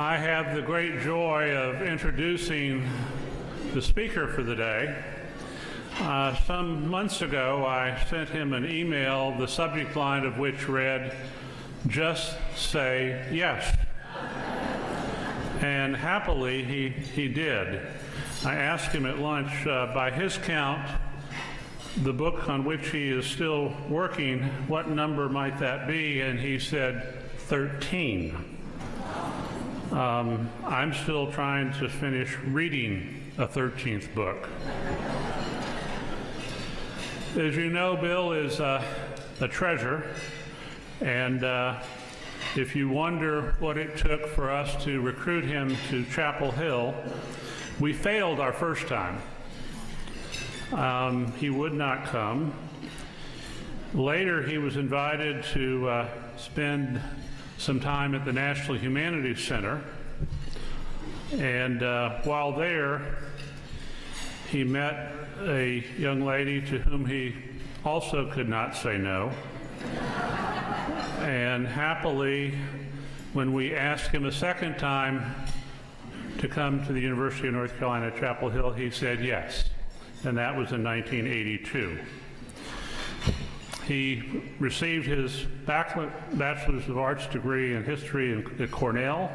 I have the great joy of introducing the speaker for the day. Some months ago, I sent him an email, the subject line of which read, "Just say yes." And happily, he did. I asked him at lunch, by his count, the book on which he is still working, what number might that be? And he said, 13. I'm still trying to finish reading a 13th book. As you know, Bill is a treasure, and if you wonder what it took for us to recruit him to Chapel Hill, we failed our first time. He would not come. Later, he was invited to spend some time at the National Humanities Center, and while there, he met a young lady to whom he also could not say no. And happily, when we asked him a second time to come to the University of North Carolina at Chapel Hill, he said yes, and that was in 1982. He received his Bachelor's of Arts degree in history at Cornell,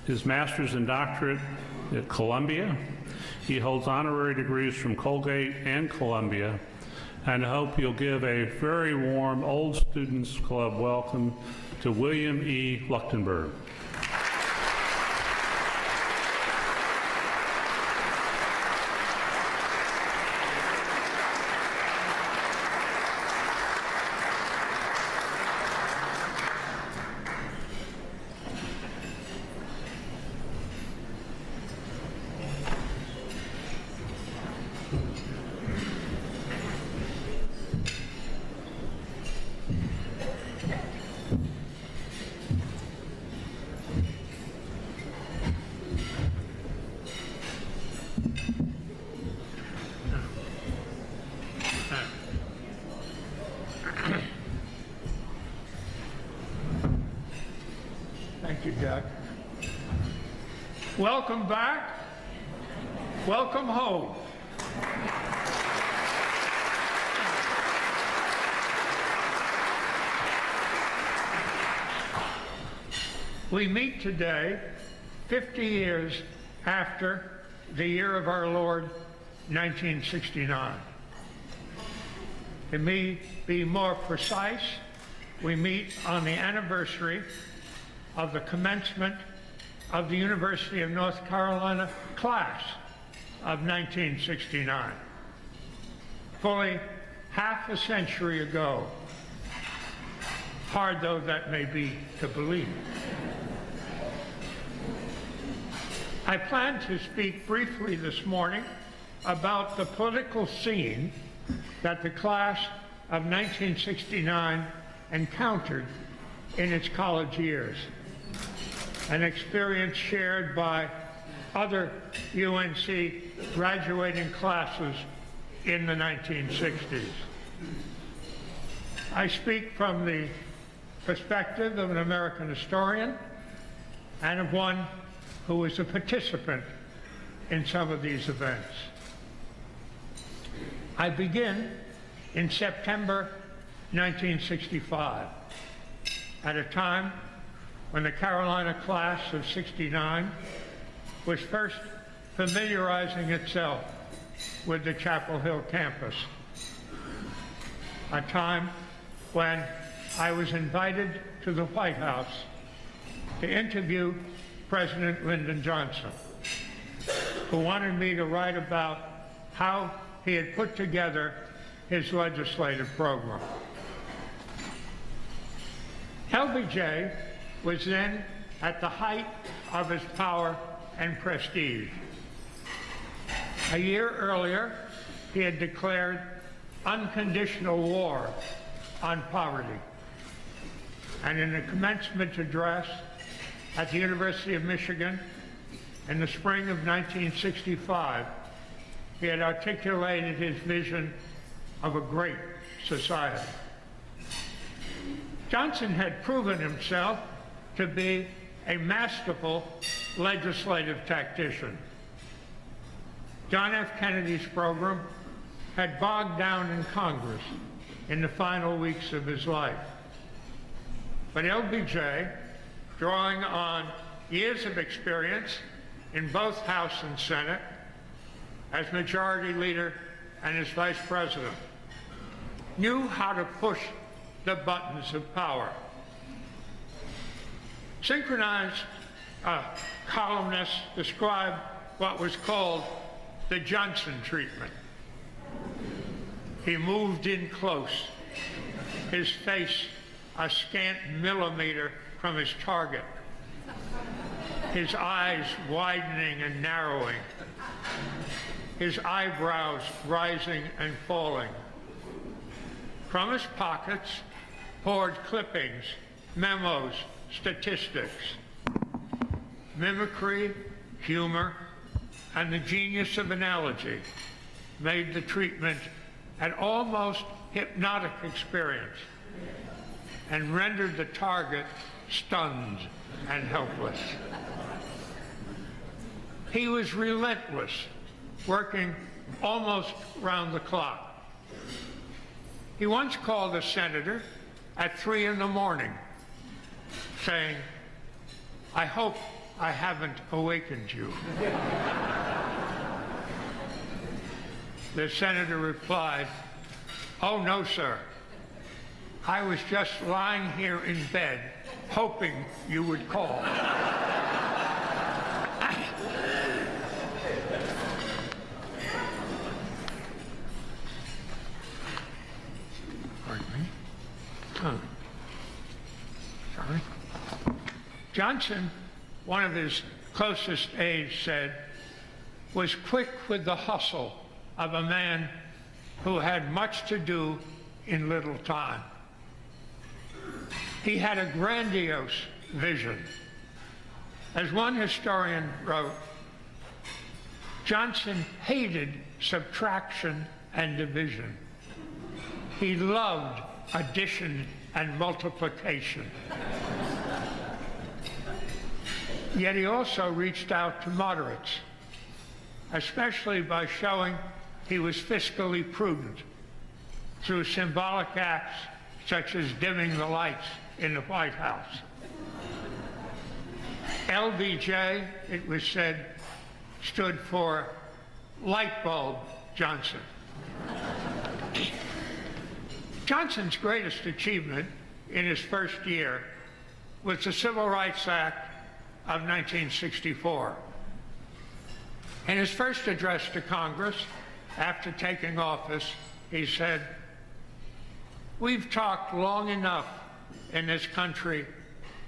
his master's and doctorate at Columbia. He holds honorary degrees from Colgate and Columbia, and I hope you'll give a very warm Old Students Club welcome to William E. Leuchtenburg. Thank you, Doug. Welcome back. Welcome home. We meet today 50 years after the year of our Lord, 1969. To be more precise, we meet on the anniversary of the commencement of the University of North Carolina class of 1969. Fully half a century ago, hard though that may be to believe. I plan to speak briefly this morning about the political scene that the class of 1969 encountered in its college years, an experience shared by other UNC graduating classes in the 1960s. I speak from the perspective of an American historian and of one who was a participant in some of these events. I begin in September 1965, at a time when the Carolina class of '69 was first familiarizing itself with the Chapel Hill campus. A time when I was invited to the White House to interview President Lyndon Johnson, who wanted me to write about how he had put together his legislative program. LBJ was then at the height of his power and prestige. A year earlier, he had declared unconditional war on poverty. And in a commencement address at the University of Michigan in the spring of 1965, he had articulated his vision of a great society. Johnson had proven himself to be a masterful legislative tactician. John F. Kennedy's program had bogged down in Congress in the final weeks of his life. But LBJ, drawing on years of experience in both House and Senate, as Majority Leader and as Vice President, knew how to push the buttons of power. Synchronized columnists described what was called the Johnson treatment. He moved in close, his face a scant millimeter from his target, his eyes widening and narrowing, his eyebrows rising and falling. From his pockets poured clippings, memos, statistics. Mimicry, humor, and the genius of analogy made the treatment an almost hypnotic experience and rendered the target stunned and helpless. He was relentless, working almost round the clock. He once called a senator at 3 in the morning, saying, "I hope I haven't awakened you." The senator replied, "Oh, no, sir. I was just lying here in bed, hoping you would call." Pardon me. Sorry. Johnson, one of his closest aides, said, was quick with the hustle of a man who had much to do in little time. He had a grandiose vision. As one historian wrote, Johnson hated subtraction and division. He loved addition and multiplication. Yet he also reached out to moderates, especially by showing he was fiscally prudent through symbolic acts such as dimming the lights in the White House. LBJ, it was said, stood for Light Bulb Johnson. Johnson's greatest achievement in his first year was the Civil Rights Act of 1964. In his first address to Congress after taking office, he said, "We've talked long enough in this country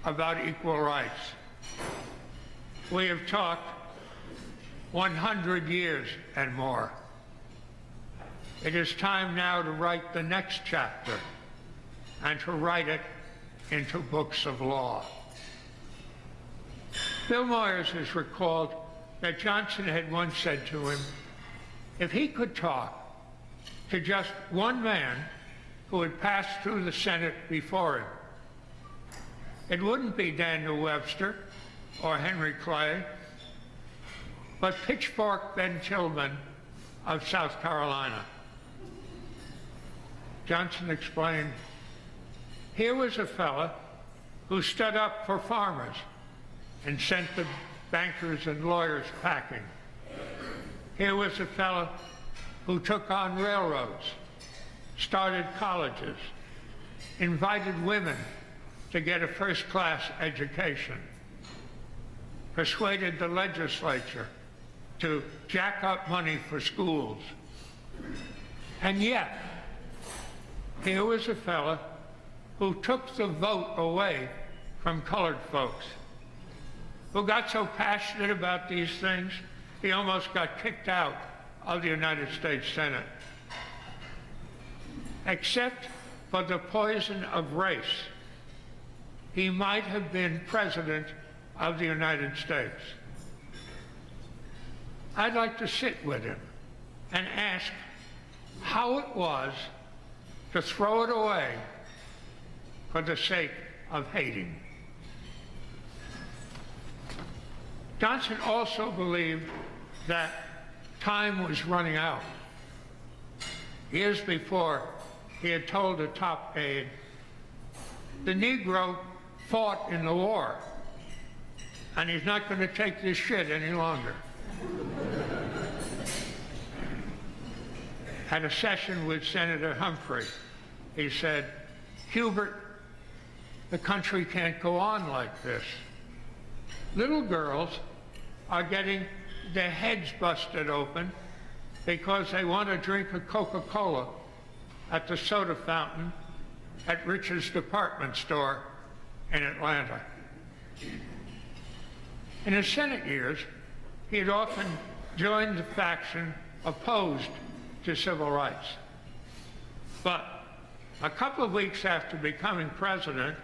about equal rights. We have talked 100 years and more. It is time now to write the next chapter and to write it into books of law." Bill Moyers has recalled that Johnson had once said to him, if he could talk to just one man who had passed through the Senate before him, it wouldn't be Daniel Webster or Henry Clay, but Pitchfork Ben Tillman of South Carolina. Johnson explained, here was a fella who stood up for farmers and sent the bankers and lawyers packing. Here was a fellow who took on railroads, started colleges, invited women to get a first-class education, persuaded the legislature to jack up money for schools. And yet, here was a fellow who took the vote away from colored folks, who got so passionate about these things, he almost got kicked out of the United States Senate. Except for the poison of race, he might have been President of the United States. I'd like to sit with him and ask how it was to throw it away for the sake of hating. Johnson also believed that time was running out. Years before, he had told a top aide, "The Negro fought in the war, and he's not going to take this shit any longer." At a session with Senator Humphrey, he said, "Hubert, the country can't go on like this. Little girls are getting their heads busted open because they want to drink a Coca-Cola at the soda fountain at Richard's department store in Atlanta." In his Senate years, he had often joined the faction opposed to civil rights. But a couple of weeks after becoming president,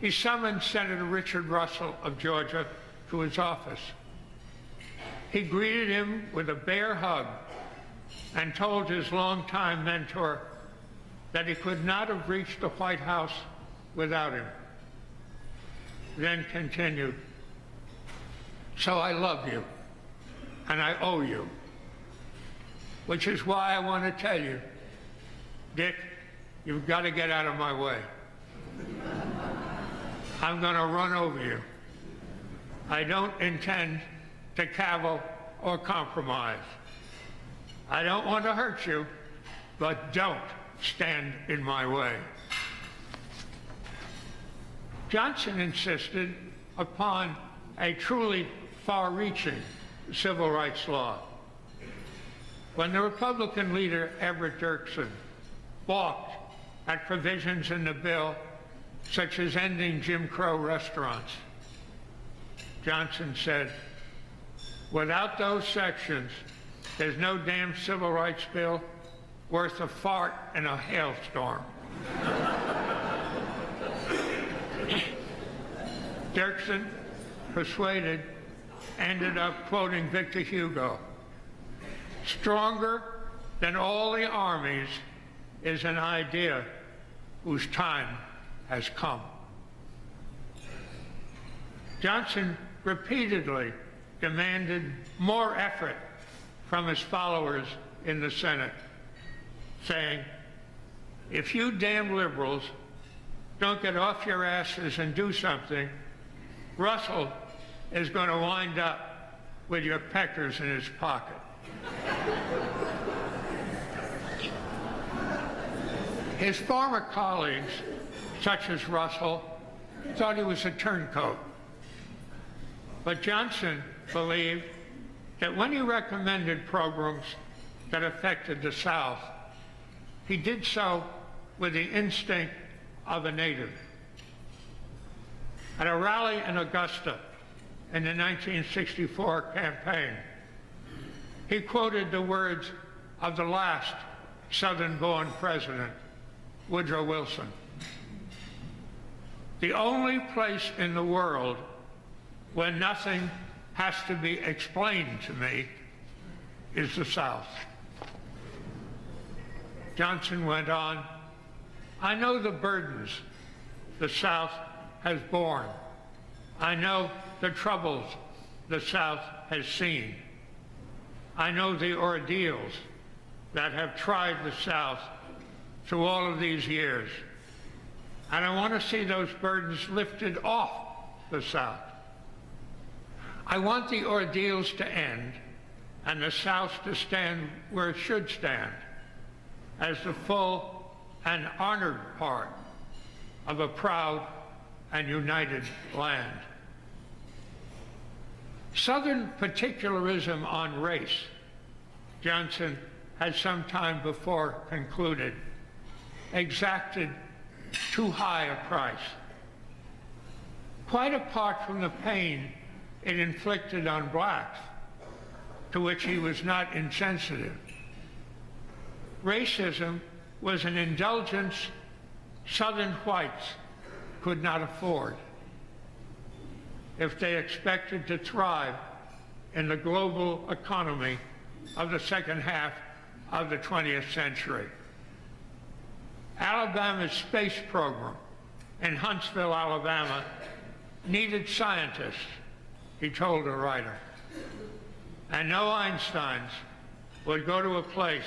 he summoned Senator Richard Russell of Georgia to his office. He greeted him with a bear hug and told his longtime mentor that he could not have reached the White House without him. Then continued, "So I love you, and I owe you. Which is why I want to tell you, Dick, you've got to get out of my way. I'm going to run over you. I don't intend to cavil or compromise. I don't want to hurt you, but don't stand in my way." Johnson insisted upon a truly far-reaching civil rights law. When the Republican leader Everett Dirksen balked at provisions in the bill such as ending Jim Crow restaurants, Johnson said, "Without those sections, there's no damn civil rights bill worth a fart in a hailstorm." Dirksen, persuaded, ended up quoting Victor Hugo, "Stronger than all the armies is an idea whose time has come." Johnson repeatedly demanded more effort from his followers in the Senate, saying, "If you damn liberals don't get off your asses and do something, Russell is going to wind up with your peckers in his pocket." His former colleagues, such as Russell, thought he was a turncoat. But Johnson believed that when he recommended programs that affected the South, he did so with the instinct of a native. At a rally in Augusta in the 1964 campaign, he quoted the words of the last Southern-born president, Woodrow Wilson. "The only place in the world where nothing has to be explained to me is the South." Johnson went on, "I know the burdens the South has borne. I know the troubles the South has seen. I know the ordeals that have tried the South through all of these years. And I want to see those burdens lifted off the South. I want the ordeals to end and the South to stand where it should stand, as the full and honored part of a proud and united land." Southern particularism on race, Johnson had some time before concluded, exacted too high a price. Quite apart from the pain it inflicted on blacks, to which he was not insensitive, racism was an indulgence Southern whites could not afford if they expected to thrive in the global economy of the second half of the 20th century. Alabama's space program in Huntsville, Alabama, needed scientists, he told a writer. And no Einsteins would go to a place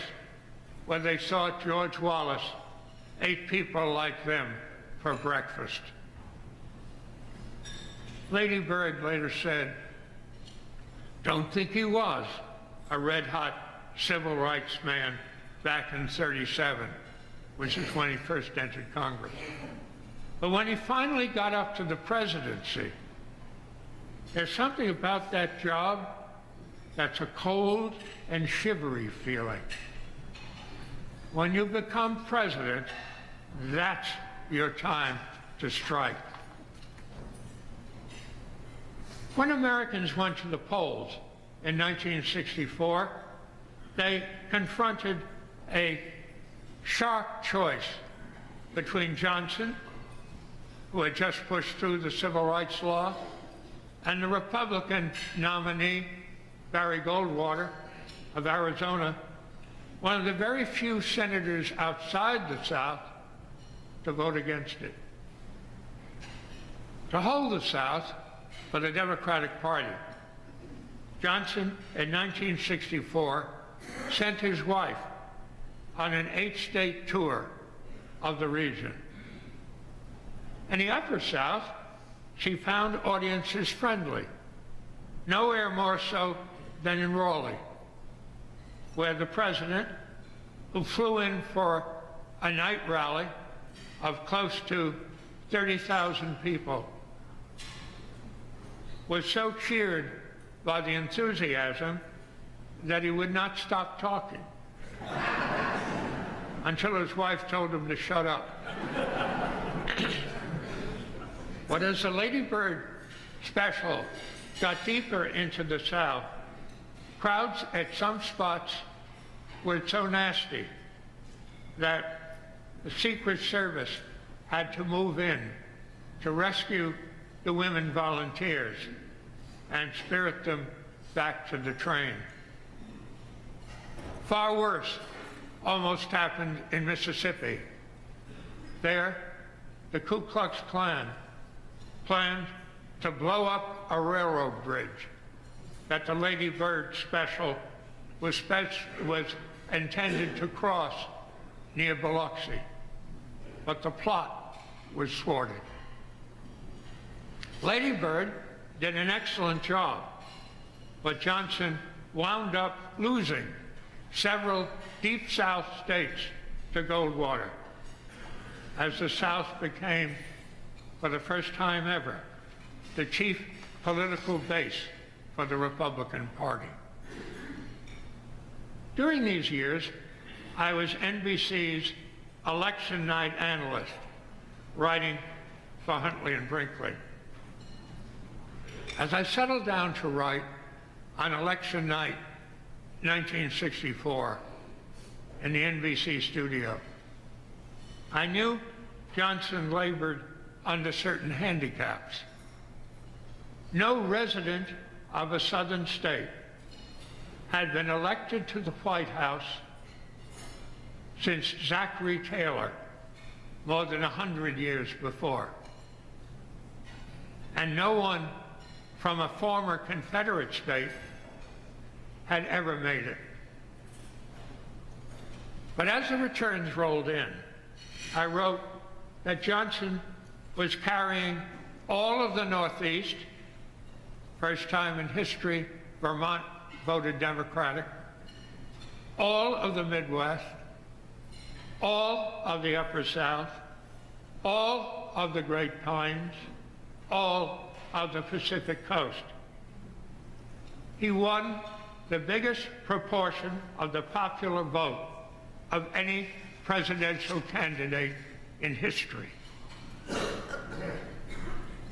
where they thought George Wallace ate people like them for breakfast. Lady Bird later said, "Don't think he was a red-hot civil rights man back in '37, which is when he first entered Congress. But when he finally got up to the presidency, there's something about that job that's a cold and shivery feeling. When you become president, that's your time to strike." When Americans went to the polls in 1964, they confronted a sharp choice between Johnson, who had just pushed through the civil rights law, and the Republican nominee, Barry Goldwater of Arizona, one of the very few senators outside the South to vote against it. To hold the South for the Democratic Party, Johnson, in 1964, sent his wife on an 8-state tour of the region. In the Upper South, she found audiences friendly, nowhere more so than in Raleigh, where the president, who flew in for a night rally of close to 30,000 people, was so cheered by the enthusiasm that he would not stop talking until his wife told him to shut up. But as the Lady Bird special got deeper into the South, crowds at some spots were so nasty that the Secret Service had to move in to rescue the women volunteers and spirit them back to the train. Far worse almost happened in Mississippi. There, the Ku Klux Klan planned to blow up a railroad bridge that the Lady Bird special was intended to cross near Biloxi, but the plot was thwarted. Lady Bird did an excellent job, but Johnson wound up losing several Deep South states to Goldwater as the South became, for the first time ever, the chief political base for the Republican Party. During these years, I was NBC's election night analyst, writing for Huntley and Brinkley. As I settled down to write on election night 1964 in the NBC studio, I knew Johnson labored under certain handicaps. No resident of a southern state had been elected to the White House since Zachary Taylor, more than 100 years before. And no one from a former Confederate state had ever made it. But as the returns rolled in, I wrote that Johnson was carrying all of the Northeast, first time in history Vermont voted Democratic, all of the Midwest, all of the Upper South, all of the Great Pines, all of the Pacific Coast. He won the biggest proportion of the popular vote of any presidential candidate in history.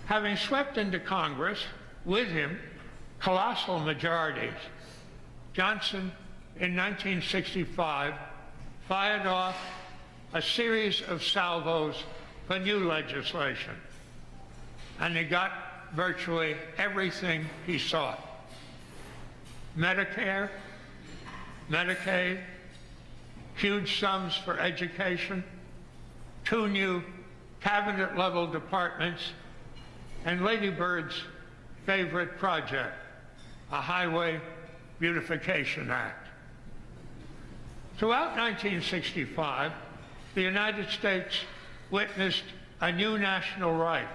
Having swept into Congress with him colossal majorities, Johnson in 1965 fired off a series of salvos for new legislation, and he got virtually everything he sought. Medicare, Medicaid, huge sums for education, 2 new cabinet-level departments, and Lady Bird's favorite project, a Highway Beautification Act. Throughout 1965, the United States witnessed a new national rite,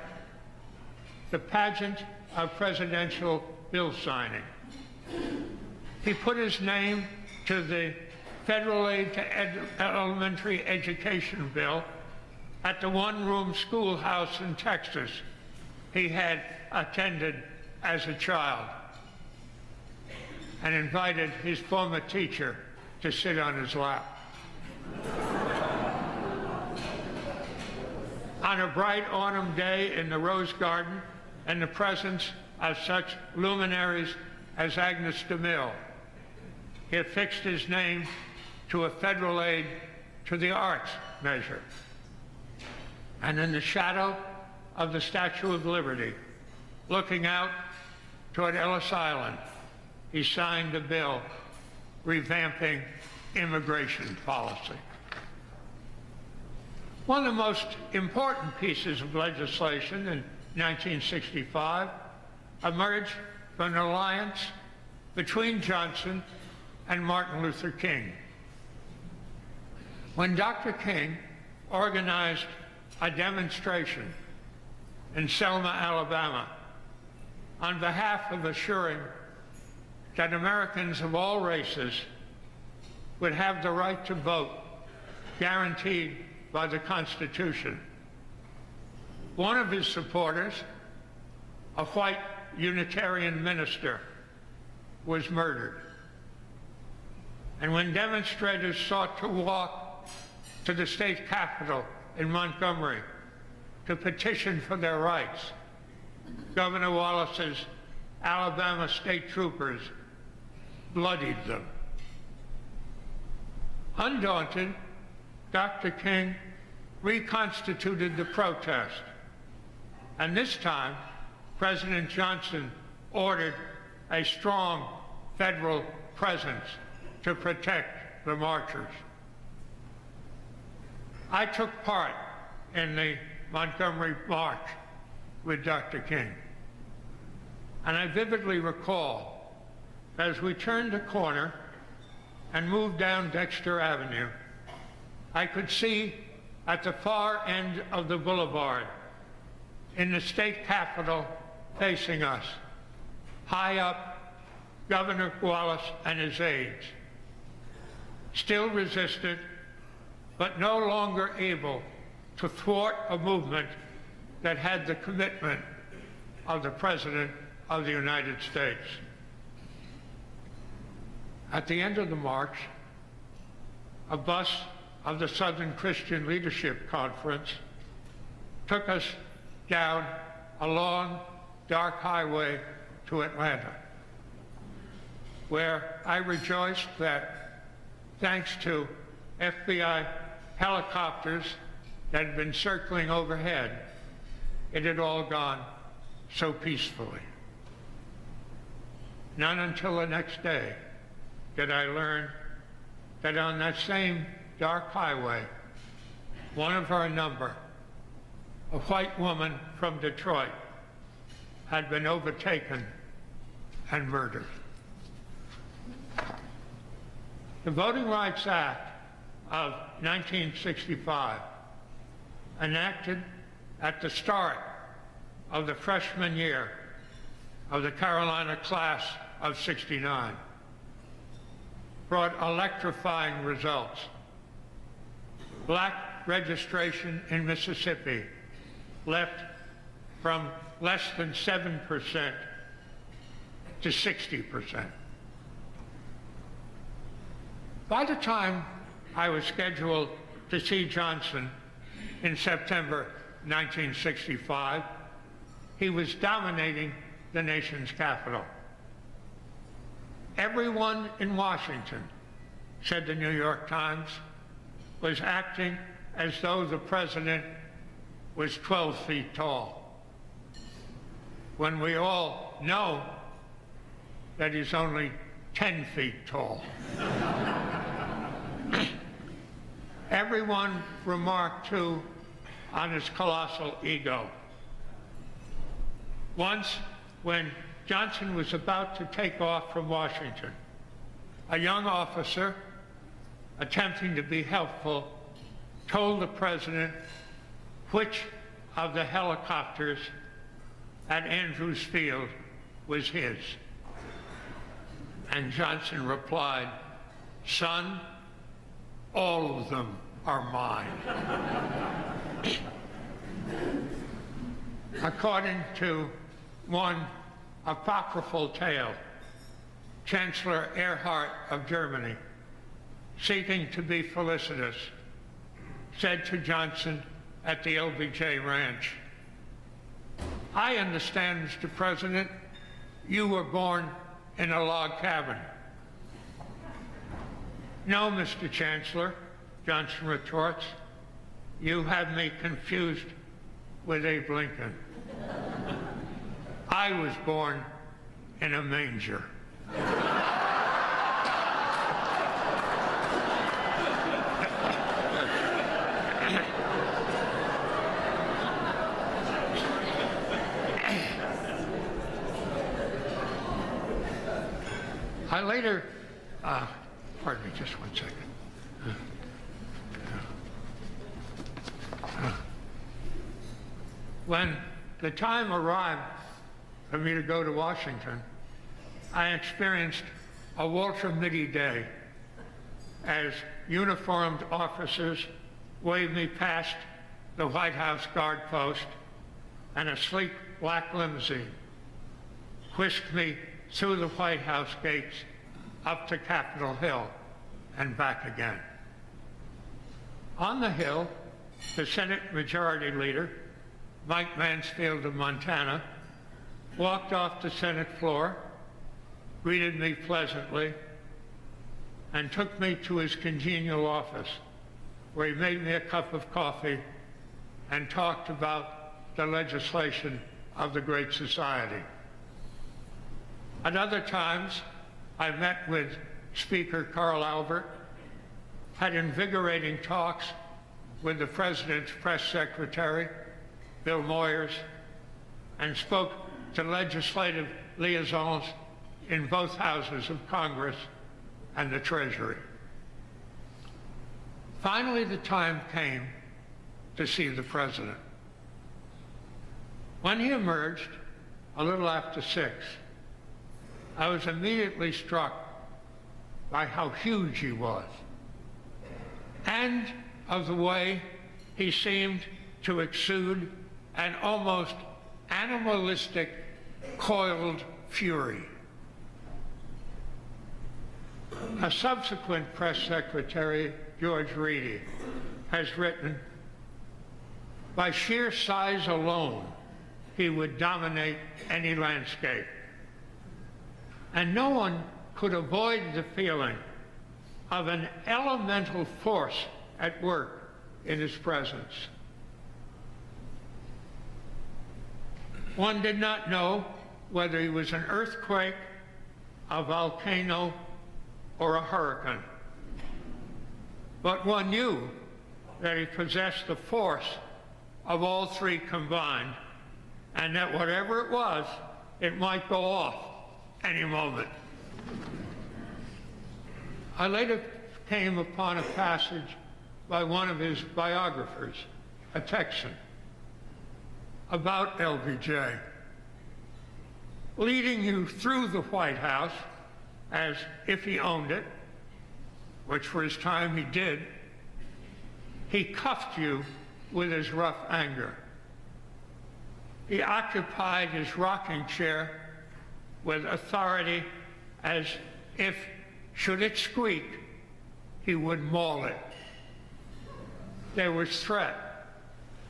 the pageant of presidential bill signing. He put his name to the Federal Aid to Elementary Education bill at the one-room schoolhouse in Texas he had attended as a child, and invited his former teacher to sit on his lap. On a bright autumn day in the Rose Garden, in the presence of such luminaries as Agnes DeMille, he affixed his name to a federal aid to the arts measure. And in the shadow of the Statue of Liberty, looking out toward Ellis Island, he signed a bill revamping immigration policy. One of the most important pieces of legislation in 1965 emerged from an alliance between Johnson and Martin Luther King. When Dr. King organized a demonstration in Selma, Alabama, on behalf of assuring that Americans of all races would have the right to vote guaranteed by the Constitution, one of his supporters, a white Unitarian minister, was murdered. And when demonstrators sought to walk to the state capitol in Montgomery to petition for their rights, Governor Wallace's Alabama state troopers bloodied them. Undaunted, Dr. King reconstituted the protest, and this time President Johnson ordered a strong federal presence to protect the marchers. I took part in the Montgomery March with Dr. King, and I vividly recall, as we turned the corner and moved down Dexter Avenue, I could see at the far end of the boulevard, in the state capitol facing us, high up, Governor Wallace and his aides, still resistant, but no longer able to thwart a movement that had the commitment of the President of the United States. At the end of the march, a bus of the Southern Christian Leadership Conference took us down a long, dark highway to Atlanta, where I rejoiced that, thanks to FBI helicopters that had been circling overhead, it had all gone so peacefully. Not until the next day did I learn that on that same dark highway, one of our number, a white woman from Detroit, had been overtaken and murdered. The Voting Rights Act of 1965, enacted at the start of the freshman year of the Carolina class of '69, brought electrifying results. Black registration in Mississippi left from less than 7% to 60%. By the time I was scheduled to see Johnson in September 1965, he was dominating the nation's capital. Everyone in Washington, said the New York Times, was acting as though the president was 12 feet tall, when we all know that he's only 10 feet tall. Everyone remarked, too, on his colossal ego. Once when Johnson was about to take off from Washington. A young officer, attempting to be helpful, told the president which of the helicopters at Andrews Field was his. And Johnson replied, "Son, all of them are mine." According to one apocryphal tale, Chancellor Erhard of Germany, seeking to be felicitous, said to Johnson at the LBJ Ranch, "I understand, Mr. President, you were born in a log cabin." "No, Mr. Chancellor," Johnson retorts, "you have me confused with Abe Lincoln. I was born in a manger." I later, pardon me just one second. When the time arrived for me to go to Washington, I experienced a Walter Mitty day as uniformed officers waved me past the White House guard post and a sleek black limousine whisked me through the White House gates up to Capitol Hill and back again. On the Hill, the Senate Majority Leader, Mike Mansfield of Montana, walked off the Senate floor, greeted me pleasantly, and took me to his congenial office, where he made me a cup of coffee and talked about the legislation of the Great Society. At other times, I met with Speaker Carl Albert, had invigorating talks with the President's press secretary, Bill Moyers, and spoke to legislative liaisons in both houses of Congress and the Treasury. Finally, the time came to see the President. When he emerged, a little after 6, I was immediately struck by how huge he was and of the way he seemed to exude an almost animalistic, coiled fury. A subsequent press secretary, George Reedy, has written, "By sheer size alone, he would dominate any landscape. And no one could avoid the feeling of an elemental force at work in his presence. One did not know whether he was an earthquake, a volcano, or a hurricane. But one knew that he possessed the force of all three combined, and that whatever it was, it might go off any moment." I later came upon a passage by one of his biographers, a Texan, about LBJ, leading you through the White House as if he owned it, which for his time he did. He cuffed you with his rough anger. He occupied his rocking chair with authority as if, should it squeak, he would maul it. There was threat,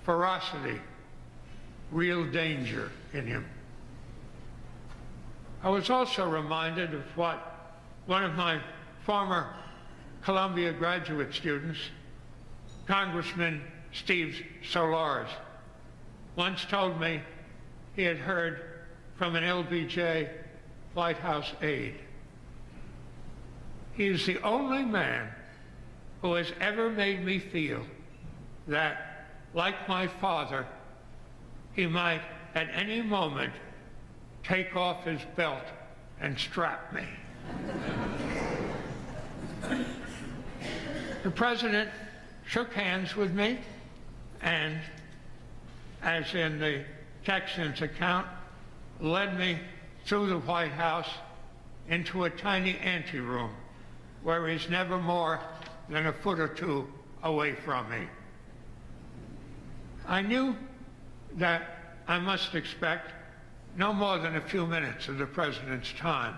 ferocity, real danger in him. I was also reminded of what one of my former Columbia graduate students, Congressman Steve Solars, once told me he had heard from an LBJ White House aide. He is the only man who has ever made me feel that, like my father, he might at any moment take off his belt and strap me. The president shook hands with me and, as in the Texan's account, led me through the White House into a tiny anteroom where he's never more than a foot or two away from me. I knew that I must expect no more than a few minutes of the president's time.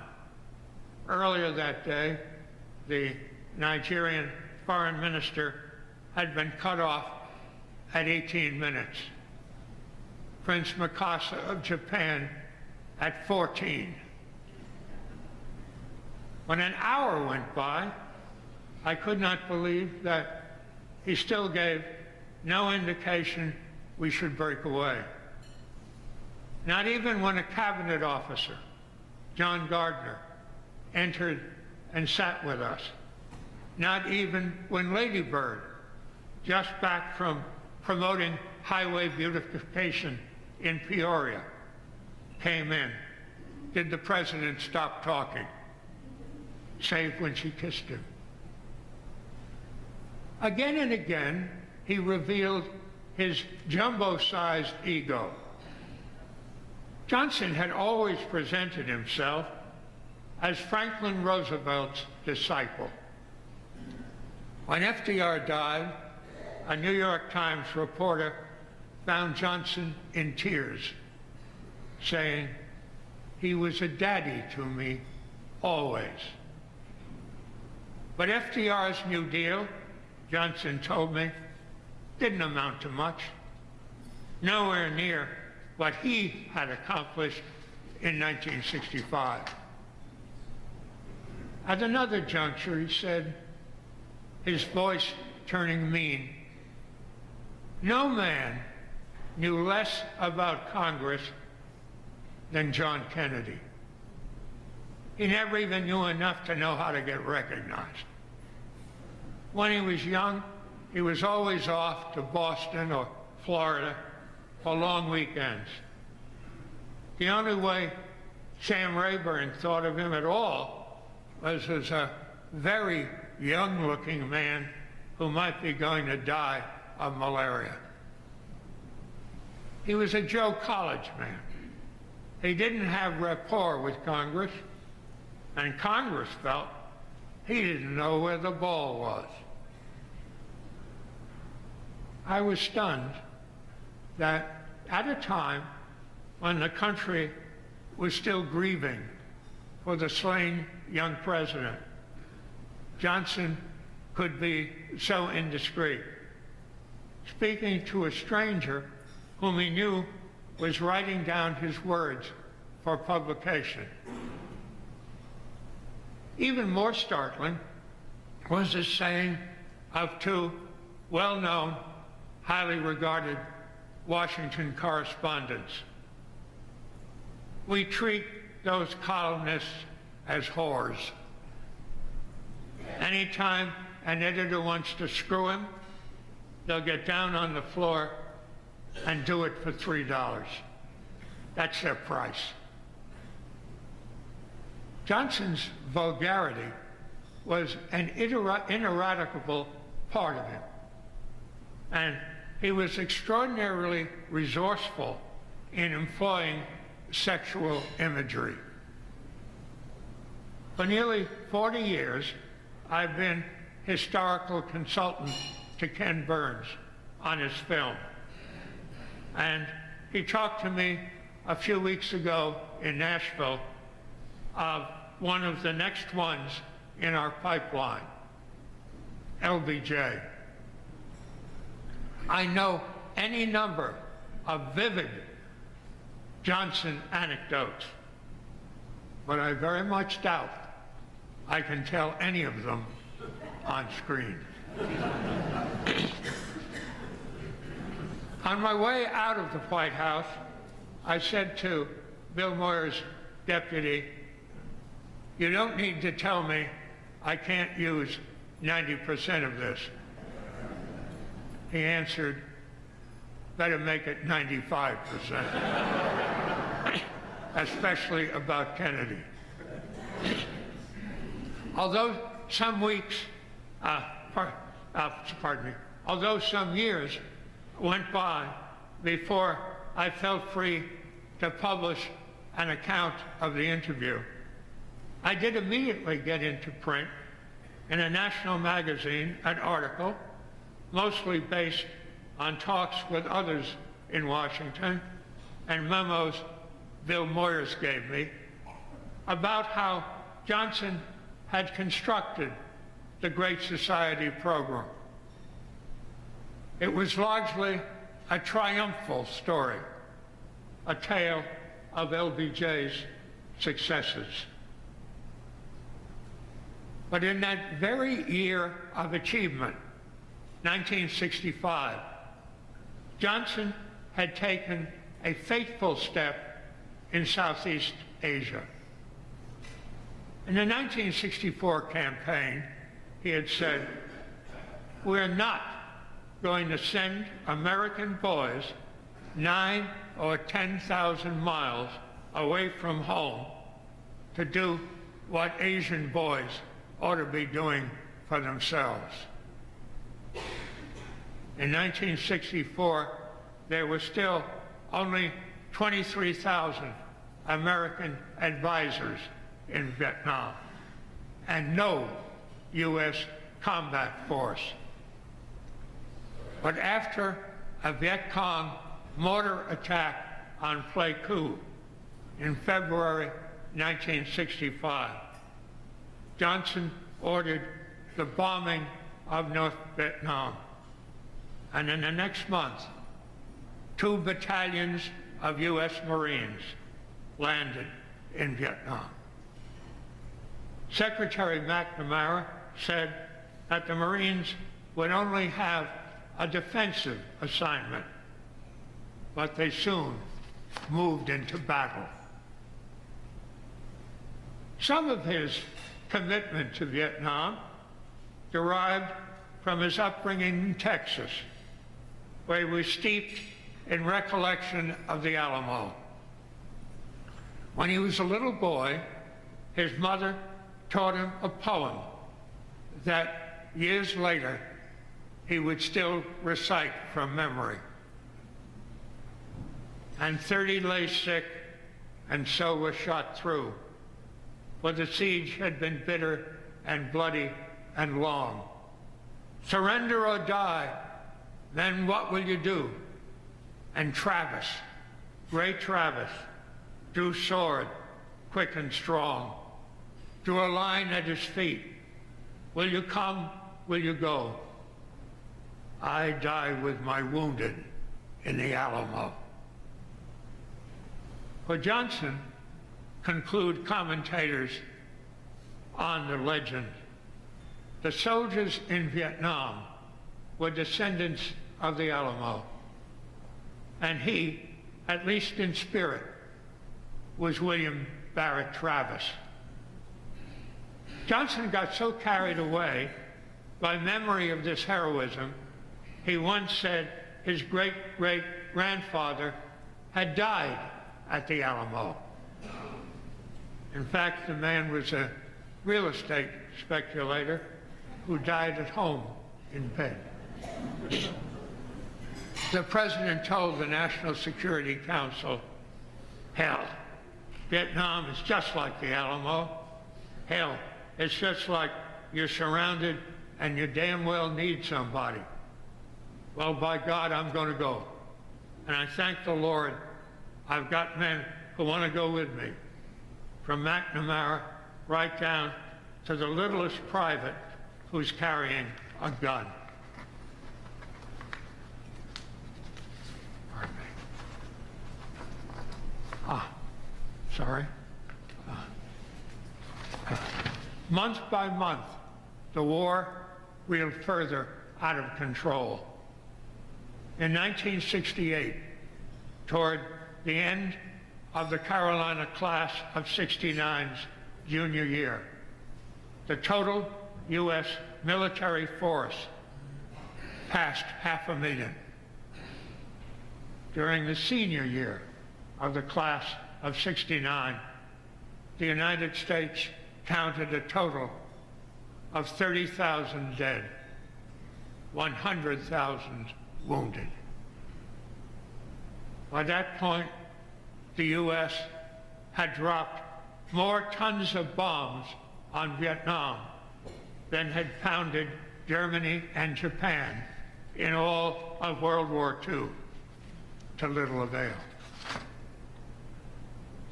Earlier that day, the Nigerian foreign minister had been cut off at 18 minutes. Prince Mikasa of Japan at 14. When an hour went by, I could not believe that he still gave no indication we should break away. Not even when a cabinet officer, John Gardner, entered and sat with us. Not even when Lady Bird, just back from promoting highway beautification in Peoria, came in, did the president stop talking, save when she kissed him. Again and again, he revealed his jumbo-sized ego. Johnson had always presented himself as Franklin Roosevelt's disciple. When FDR died, a New York Times reporter found Johnson in tears, saying, "He was a daddy to me, always." But FDR's New Deal, Johnson told me, didn't amount to much, nowhere near what he had accomplished in 1965. At another juncture, he said, his voice turning mean, "No man knew less about Congress than John Kennedy. He never even knew enough to know how to get recognized. When he was young, he was always off to Boston or Florida for long weekends. The only way Sam Rayburn thought of him at all was as a very young-looking man who might be going to die of malaria. He was a Joe College man. He didn't have rapport with Congress, and Congress felt he didn't know where the ball was. I was stunned that at a time when the country was still grieving for the slain young president, Johnson could be so indiscreet, speaking to a stranger whom he knew was writing down his words for publication. Even more startling was the saying of two well-known, highly regarded Washington correspondents. "We treat those columnists as whores. Anytime an editor wants to screw him, they'll get down on the floor and do it for $3. That's their price." Johnson's vulgarity was an ineradicable part of him, and he was extraordinarily resourceful in employing sexual imagery. For nearly 40 years, I've been historical consultant to Ken Burns on his film. And he talked to me a few weeks ago in Nashville of one of the next ones in our pipeline, LBJ. I know any number of vivid Johnson anecdotes, but I very much doubt I can tell any of them on screen. On my way out of the White House, I said to Bill Moyer's deputy, "You don't need to tell me I can't use 90% of this." He answered, "Better make it 95%. especially about Kennedy. Although some although some years went by before I felt free to publish an account of the interview, I did immediately get into print in a national magazine an article, mostly based on talks with others in Washington and memos Bill Moyers gave me, about how Johnson had constructed the Great Society program. It was largely a triumphal story, a tale of LBJ's successes. But in that very year of achievement, 1965, Johnson had taken a fateful step in Southeast Asia. In the 1964 campaign, he had said, "We're not going to send American boys 9,000 or 10,000 miles away from home to do what Asian boys ought to be doing for themselves." In 1964, there were still only 23,000 American advisors in Vietnam and no U.S. combat force. But after a Viet Cong mortar attack on Pleiku in February 1965, Johnson ordered the bombing of North Vietnam. And in the next month, 2 battalions of U.S. Marines landed in Vietnam. Secretary McNamara said that the Marines would only have a defensive assignment, but they soon moved into battle. Some of his commitment to Vietnam derived from his upbringing in Texas, where he was steeped in recollection of the Alamo. When he was a little boy, his mother taught him a poem that years later he would still recite from memory. "And 30 lay sick, and so were shot through, for the siege had been bitter and bloody and long. Surrender or die, then what will you do?" And Travis, great Travis, drew sword, quick and strong, drew a line at his feet. "Will you come? Will you go? I die with my wounded in the Alamo." For Johnson, conclude commentators on the legend, the soldiers in Vietnam were descendants of the Alamo, and he, at least in spirit, was William Barrett Travis. Johnson got so carried away by memory of this heroism, he once said his great-great-grandfather had died at the Alamo. In fact, the man was a real estate speculator who died at home in bed. The president told the National Security Council, "Hell, Vietnam is just like the Alamo. Hell, it's just like you're surrounded and you damn well need somebody. Well, by God, I'm going to go. And I thank the Lord I've got men who want to go with me, from McNamara right down to the littlest private who's carrying a gun." Pardon me. Sorry. Month by month, the war reeled further out of control. In 1968, toward the end of the Carolina class of '69's junior year, the total U.S. military force passed 500,000. During the senior year of the class of '69, the United States counted a total of 30,000 dead, 100,000 wounded. By that point, the U.S. had dropped more tons of bombs on Vietnam than had pounded Germany and Japan in all of World War II, to little avail.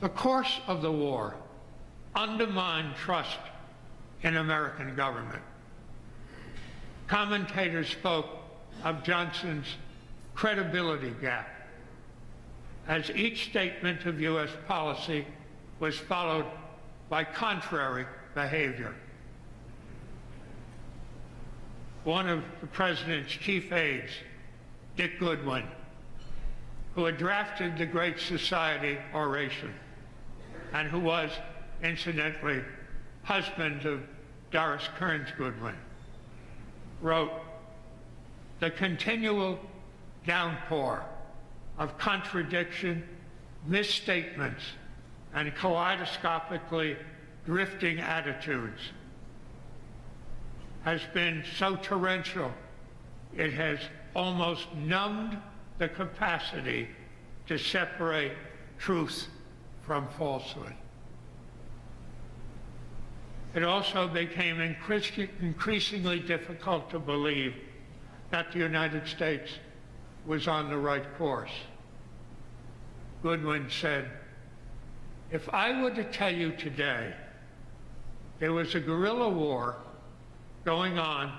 The course of the war undermined trust in American government. Commentators spoke of Johnson's credibility gap, as each statement of U.S. policy was followed by contrary behavior. One of the president's chief aides, Dick Goodwin, who had drafted the Great Society oration and who was, incidentally, husband of Doris Kearns Goodwin, wrote, "The continual downpour of contradiction, misstatements, and kaleidoscopically drifting attitudes has been so torrential it has almost numbed the capacity to separate truth from falsehood." It also became increasingly difficult to believe that the United States was on the right course. Goodwin said, "If I were to tell you today there was a guerrilla war going on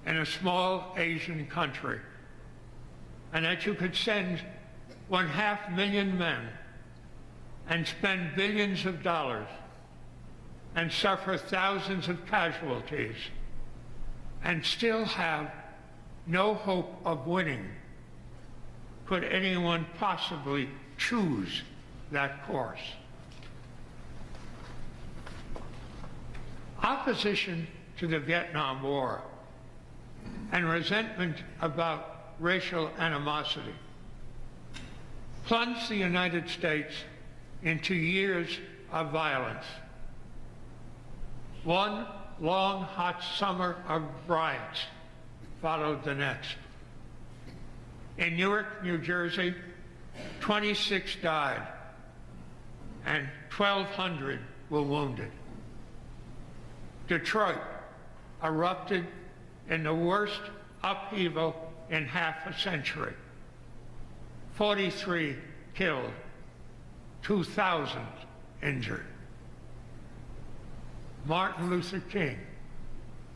in a small Asian country, and that you could send 500,000 men and spend billions of dollars and suffer thousands of casualties and still have no hope of winning, could anyone possibly choose that course?" Opposition to the Vietnam War and resentment about racial animosity plunged the United States into years of violence. One long, hot summer of riots followed the next. In Newark, New Jersey, 26 died and 1,200 were wounded. Detroit erupted in the worst upheaval in half a century. 43 killed, 2,000 injured. Martin Luther King,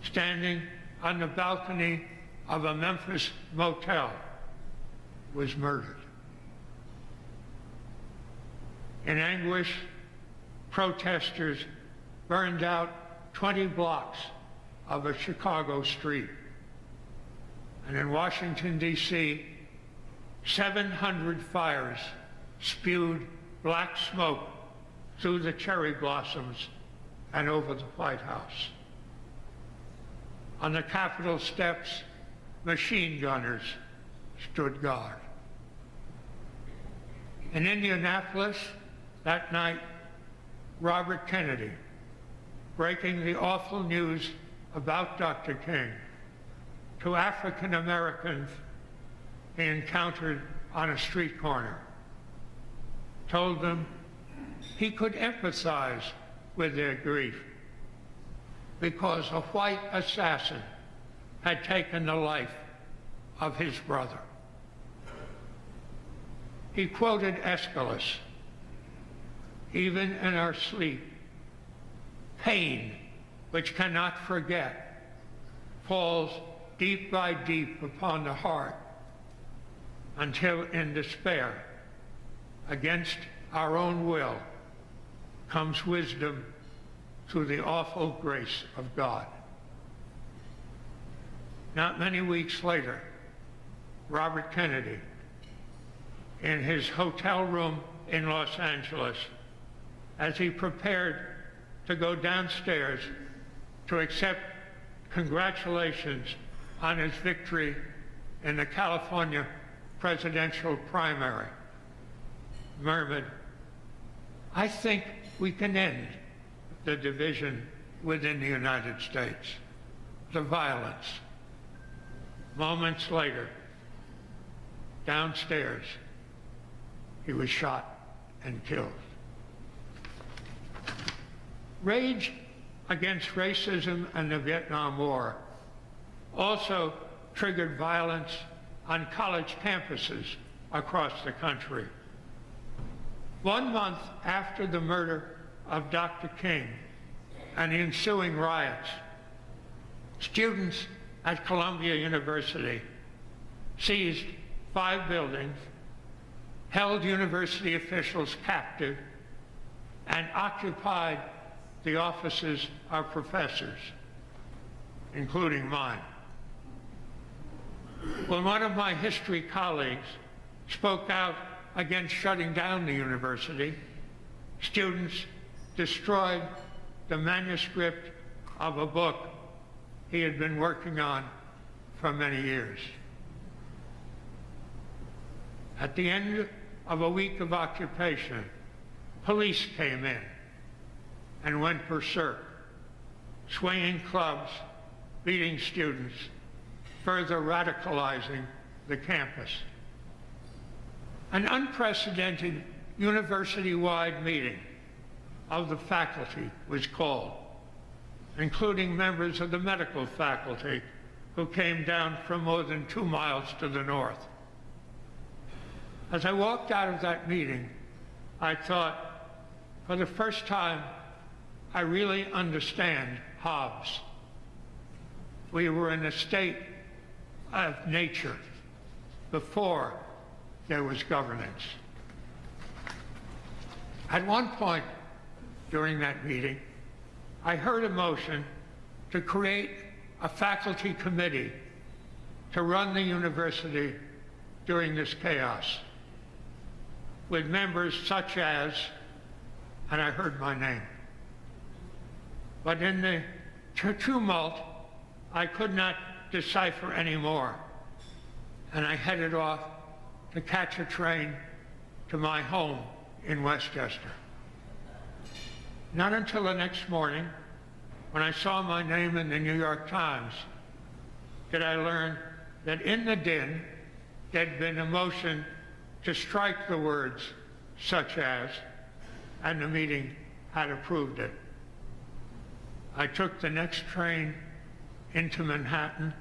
standing on the balcony of a Memphis motel, was murdered. In anguish, protesters burned out 20 blocks of a Chicago street. And in Washington, D.C., 700 fires spewed black smoke through the cherry blossoms and over the White House. On the Capitol steps, machine gunners stood guard. In Indianapolis, that night, Robert Kennedy, breaking the awful news about Dr. King to African Americans he encountered on a street corner, told them he could empathize with their grief because a white assassin had taken the life of his brother. He quoted Aeschylus, "Even in our sleep, pain, which cannot forget, falls deep by deep upon the heart, until in despair, against our own will, comes wisdom through the awful grace of God." Not many weeks later, Robert Kennedy, in his hotel room in Los Angeles, as he prepared to go downstairs to accept congratulations on his victory in the California presidential primary, murmured, I think we can end the division within the United States, the violence. Moments later, downstairs, he was shot and killed. Rage against racism and the Vietnam War also triggered violence on college campuses across the country. 1 month after the murder of Dr. King and the ensuing riots, students at Columbia University seized 5 buildings, held university officials captive, and occupied the offices of professors, including mine. When one of my history colleagues spoke out against shutting down the university, students destroyed the manuscript of a book he had been working on for many years. At the end of a week of occupation, police came in and went berserk, swinging clubs, beating students, further radicalizing the campus. An unprecedented university-wide meeting of the faculty was called, including members of the medical faculty who came down from more than 2 miles to the north. As I walked out of that meeting, I thought, for the first time, I really understand Hobbes. We were in a state of nature before there was governance. At one point during that meeting, I heard a motion to create a faculty committee to run the university during this chaos, with members such as, and I heard my name. But in the tumult, I could not decipher anymore, and I headed off to catch a train to my home in Westchester. Not until the next morning, when I saw my name in the New York Times, did I learn that in the din, there'd been a motion to strike the words such as, and the meeting had approved it. I took the next train into Manhattan,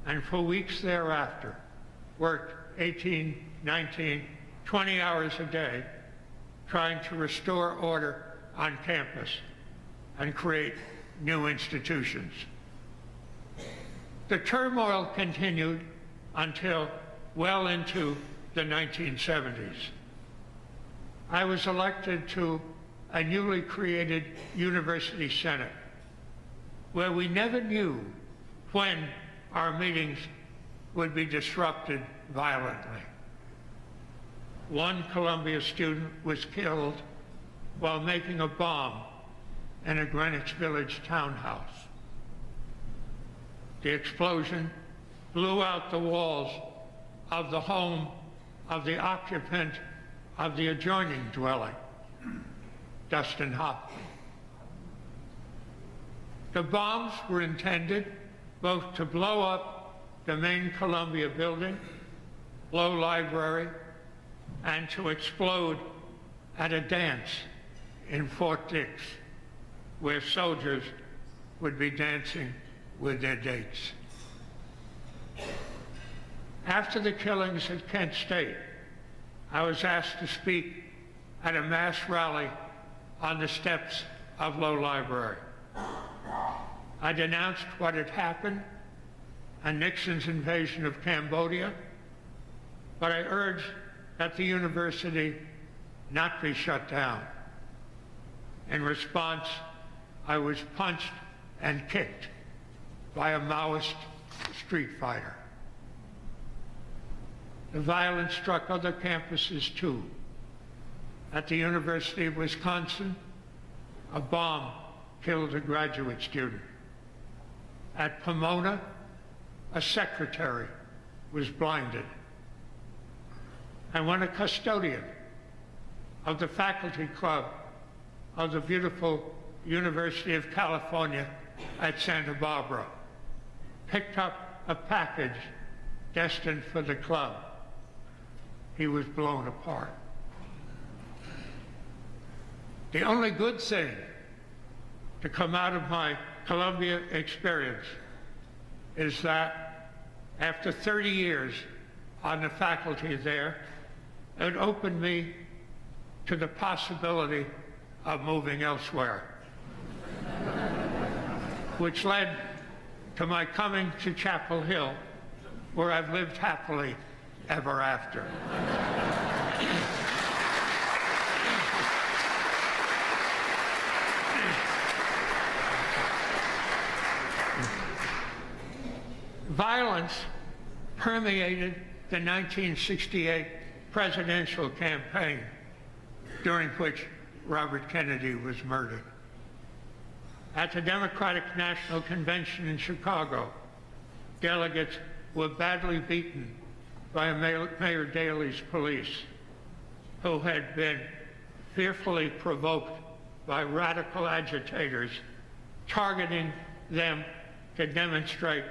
and for weeks thereafter, worked 18, 19, 20 hours a day, trying to restore order on campus and create new institutions. The turmoil continued until well into the 1970s. I was elected to a newly created university senate, where we never knew when our meetings would be disrupted violently. One Columbia student was killed while making a bomb in a Greenwich Village townhouse. The explosion blew out the walls of the home of the occupant of the adjoining dwelling, Dustin Hoffman. The bombs were intended both to blow up the main Columbia building, Low Library, and to explode at a dance in Fort Dix, where soldiers would be dancing with their dates. After the killings at Kent State, I was asked to speak at a mass rally on the steps of Low Library. I denounced what had happened and Nixon's invasion of Cambodia, but I urged that the university not be shut down. In response, I was punched and kicked by a Maoist street fighter. The violence struck other campuses too. At the University of Wisconsin, a bomb killed a graduate student. At Pomona, a secretary was blinded. And when a custodian of the faculty club of the beautiful University of California at Santa Barbara, picked up a package destined for the club. He was blown apart. The only good thing to come out of my Columbia experience is that after 30 years on the faculty there, it opened me to the possibility of moving elsewhere, which led to my coming to Chapel Hill, where I've lived happily ever after. Violence permeated the 1968 presidential campaign, during which Robert Kennedy was murdered. At the Democratic National Convention in Chicago, delegates were badly beaten by Mayor Daley's police, who had been fearfully provoked by radical agitators targeting them to demonstrate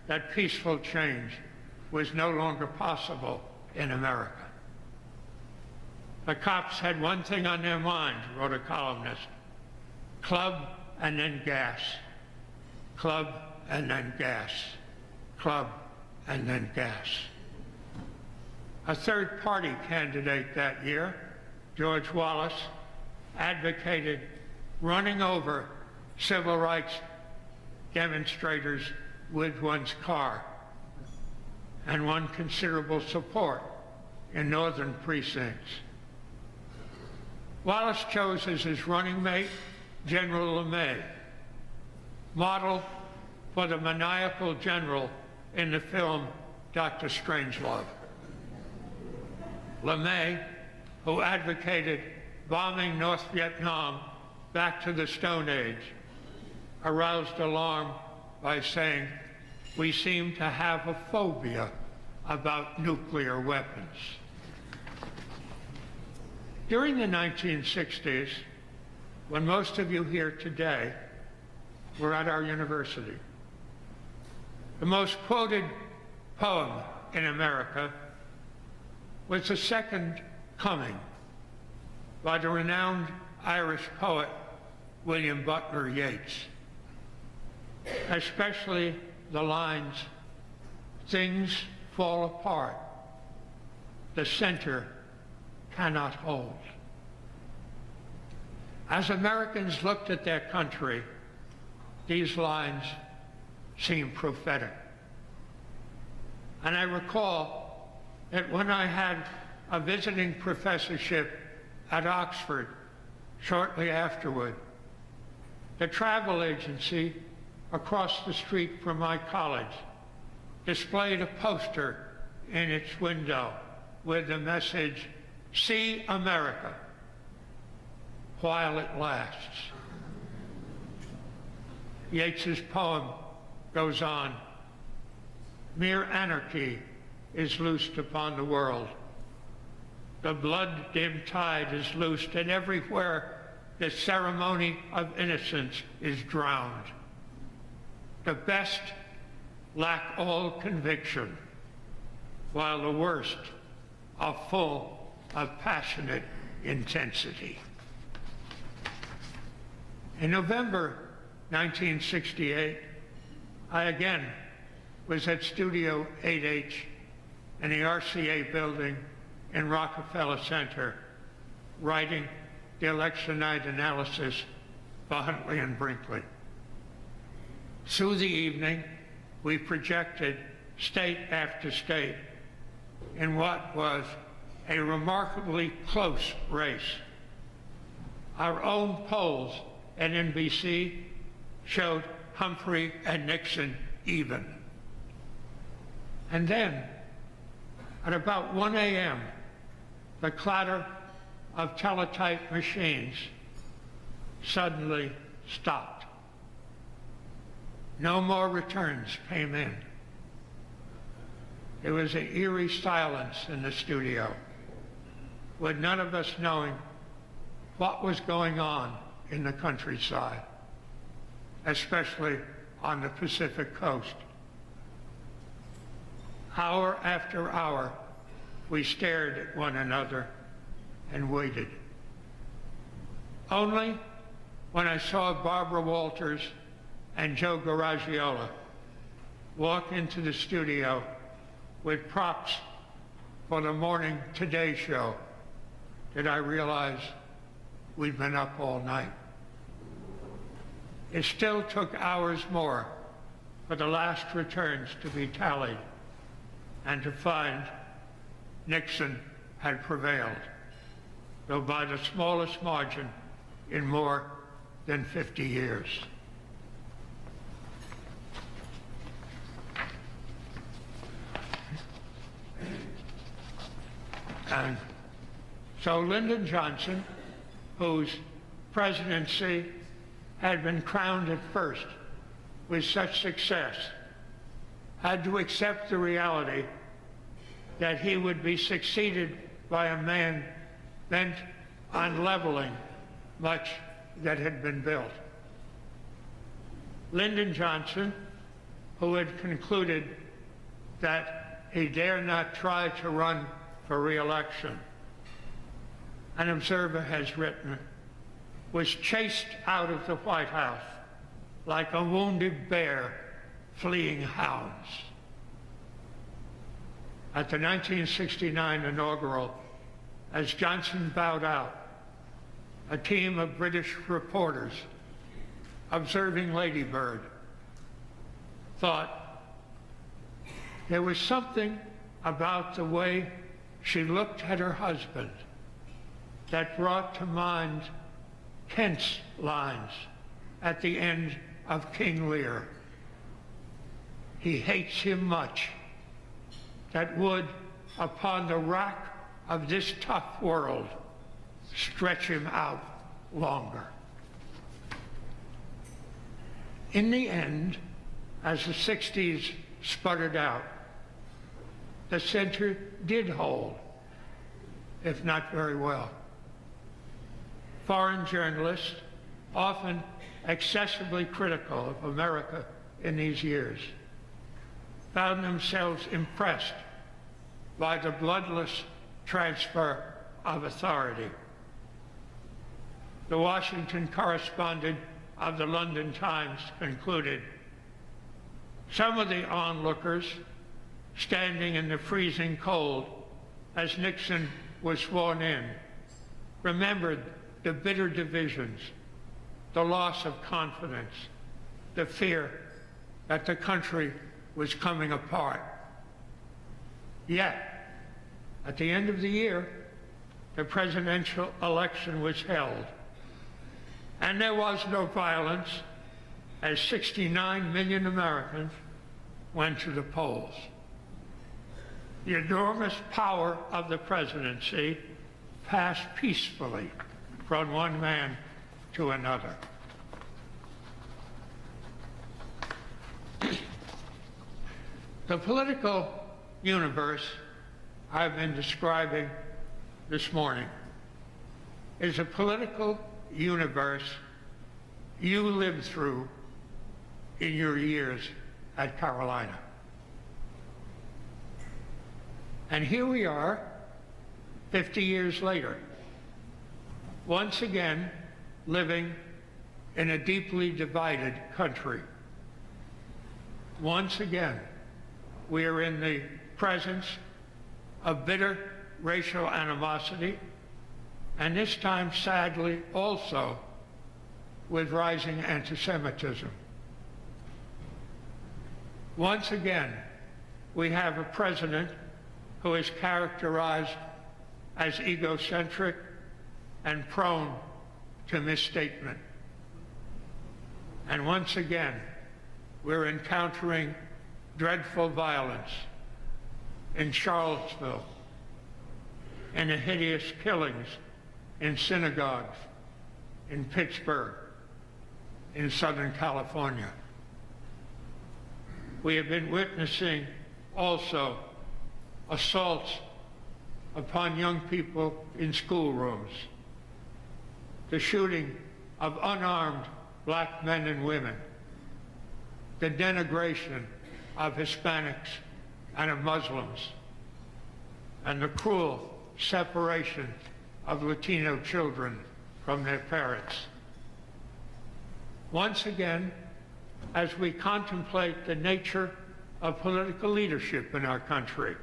that peaceful change was no longer possible in America. The cops had one thing on their mind, wrote a columnist: club and then gas, club and then gas, club and then gas. A third-party candidate that year, George Wallace, advocated running over civil rights demonstrators with one's car, and won considerable support in northern precincts. Wallace chose as his running mate General LeMay, model for the maniacal general in the film Dr. Strangelove. LeMay, who advocated bombing North Vietnam back to the Stone Age, aroused alarm by saying, "We seem to have a phobia about nuclear weapons." During the 1960s, when most of you here today were at our university, the most quoted poem in America was The Second Coming by the renowned Irish poet William Butler Yeats, especially the lines, "Things fall apart, the center cannot hold." As Americans looked at their country, these lines seemed prophetic. And I recall that when I had a visiting professorship at Oxford shortly afterward, the travel agency across the street from my college displayed a poster in its window with the message, "See America while it lasts." Yeats's poem goes on, "Mere anarchy is loosed upon the world. The blood-dimmed tide is loosed, and everywhere the ceremony of innocence is drowned. The best lack all conviction, while the worst are full of passionate intensity." In November 1968, I again was at Studio 8H in the RCA building in Rockefeller Center, writing the election night analysis for Huntley and Brinkley. Through the evening, we projected state after state in what was a remarkably close race. Our own polls at NBC showed Humphrey and Nixon even. And then, at about 1 a.m., the clatter of teletype machines suddenly stopped. No more returns came in. There was an eerie silence in the studio, with none of us knowing what was going on in the countryside, especially on the Pacific coast. Hour after hour, we stared at one another and waited. Only when I saw Barbara Walters and Joe Garagiola walk into the studio with props for the morning Today Show did I realize we'd been up all night. It still took hours more for the last returns to be tallied and to find Nixon had prevailed, though by the smallest margin in more than 50 years. And so Lyndon Johnson, whose presidency had been crowned at first with such success, had to accept the reality that he would be succeeded by a man bent on leveling much that had been built. Lyndon Johnson, who had concluded that he dare not try to run for re-election, an observer has written, was chased out of the White House like a wounded bear fleeing hounds. At the 1969 inaugural, as Johnson bowed out, a team of British reporters observing Lady Bird thought there was something about the way she looked at her husband that brought to mind Kent's lines at the end of King Lear. He hates him much that would, upon the rack of this tough world, stretch him out longer. In the end, as the 60s sputtered out, the center did hold, if not very well. Foreign journalists, often excessively critical of America in these years, found themselves impressed by the bloodless transfer of authority. The Washington correspondent of the London Times concluded, some of the onlookers standing in the freezing cold as Nixon was sworn in remembered the bitter divisions, the loss of confidence, the fear that the country was coming apart. Yet, at the end of the year, the presidential election was held, and there was no violence as 69 million Americans went to the polls. The enormous power of the presidency passed peacefully from one man to another. The political universe I've been describing this morning is a political universe you lived through in your years at Carolina. And here we are, 50 years later, once again living in a deeply divided country. Once again, we are in the presence of bitter racial animosity, and this time, sadly, also with rising anti-Semitism. Once again, we have a president who is characterized as egocentric and prone to misstatement. And once again, we're encountering dreadful violence in Charlottesville and the hideous killings in synagogues in Pittsburgh, in Southern California. We have been witnessing also assaults upon young people in schoolrooms, the shooting of unarmed black men and women, the denigration of Hispanics and of Muslims, and the cruel separation of Latino children from their parents. Once again, as we contemplate the nature of political leadership in our country,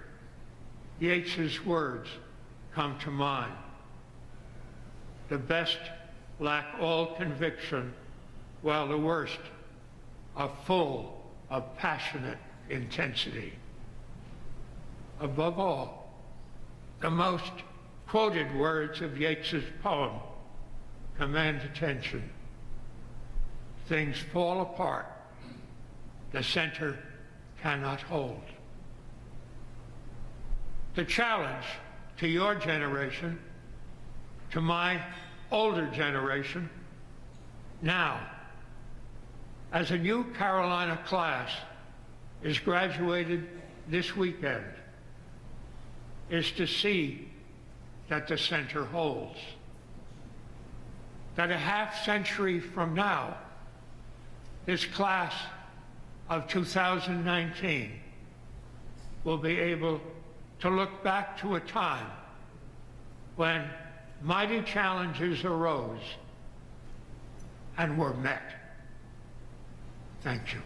Yeats's words come to mind. The best lack all conviction, while the worst are full of passionate intensity. Above all, the most quoted words of Yeats's poem command attention. Things fall apart. The center cannot hold. The challenge to your generation, to my older generation, now, as a new Carolina class is graduated this weekend, is to see that the center holds. That a half century from now, this class of 2019 will be able to look back to a time when mighty challenges arose and were met. Thank you.